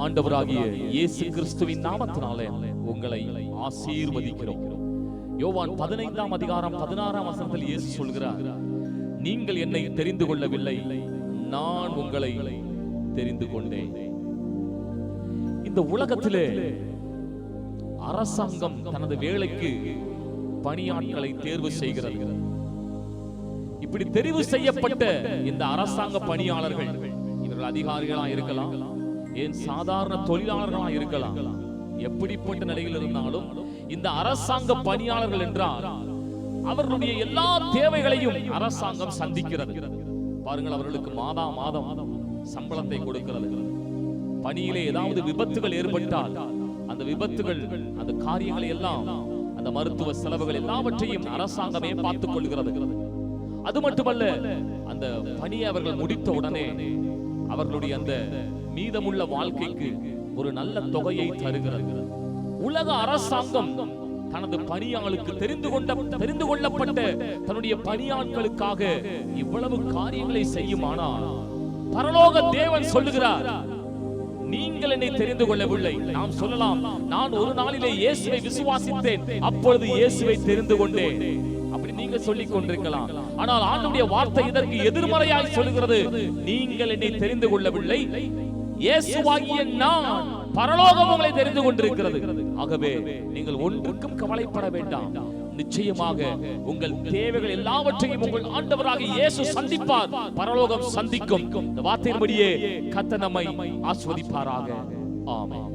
ஆண்டவராகிய இயேசு கிறிஸ்துவின் நாமத்தினாலே உங்களை ஆசீர்வதிக்கிறோம். யோவான் 15ஆம் அதிகாரம் 16ஆம் வசனத்தில் இயேசு சொல்கிறார், நீங்கள் என்னை தெரிந்து கொள்ளவில்லை, நான் உங்களை தெரிந்து கொண்டேன். இந்த உலகத்திலே அரசாங்கம் தனது வேலைக்கு பணியாட்களை தேர்வு செய்கிறது. இப்படி தெரிவு செய்யப்பட்ட இந்த அரசாங்க பணியாளர்கள், இவர்கள் அதிகாரிகளா இருக்கலாம், ஏன் சாதாரண தொழிலாளர்களா இருக்கலாம், எப்படிப்பட்ட நிலையில் இருந்தாலும் இந்த அரசாங்க பணியாளர்கள் என்றால் அவர்களுடைய எல்லா தேவைகளையும் அரசாங்கம் சந்திக்கிறது. பாருங்கள், அவர்களுக்கு மாதம் சம்பளத்தை கொடுக்கிறது. பணியிலே ஏதாவது விபத்துகள் ஏற்பட்டால் அந்த விபத்துகள், அந்த காரியங்களை எல்லாம், அந்த மருத்துவ செலவுகள் எல்லாவற்றையும் அரசாங்கமே பார்த்துக் கொள்கிறது. அது மட்டுமல்ல, அந்த பணியை அவர்கள் முடித்த உடனே அவர்களுடைய அந்த மீதமுள்ள வாழ்க்கைக்கு ஒரு நல்ல தொகையை தருகிறது. உலக அரசாங்கம் தனது பணியாளுக்கு தெரிந்து கொள்ளப்பட்ட தன்னுடைய பணியாட்களுக்காக இவ்வளவு காரியங்களை செய்யுமானால், பரலோக தேவன் சொல்லுகிறார், நீங்கள் என்னை தெரிந்து கொள்ளவில்லை. நாம் சொல்லலாம், நான் ஒரு நாளிலே இயேசுவை விசுவாசித்தேன், அப்பொழுது இயேசுவை தெரிந்து கொண்டேன், அப்படி நீங்க சொல்லிக் கொண்டிருக்கலாம். ஆனால் ஆண்டவருடைய வார்த்தை இதற்கு எதிர்மறையாய் சொல்லுகிறது, நீங்கள் என்னை தெரிந்து கொள்ளவில்லை, இயேசுவாகிய நான் பரலோகம் உங்களை தெரிந்து கொண்டிருக்கிறது. ஆகவே நீங்கள் ஒன்றுக்கும் கவலைப்பட வேண்டாம். நிச்சயமாக உங்கள் தேவைகள் எல்லாவற்றையும் உங்கள் ஆண்டவராக இயேசு சந்திப்பார், பரலோகம் சந்திக்கும். இந்த வார்த்தையின்படியே கர்த்தர் நம்மை ஆசீர்வதிப்பாராக. ஆமென்.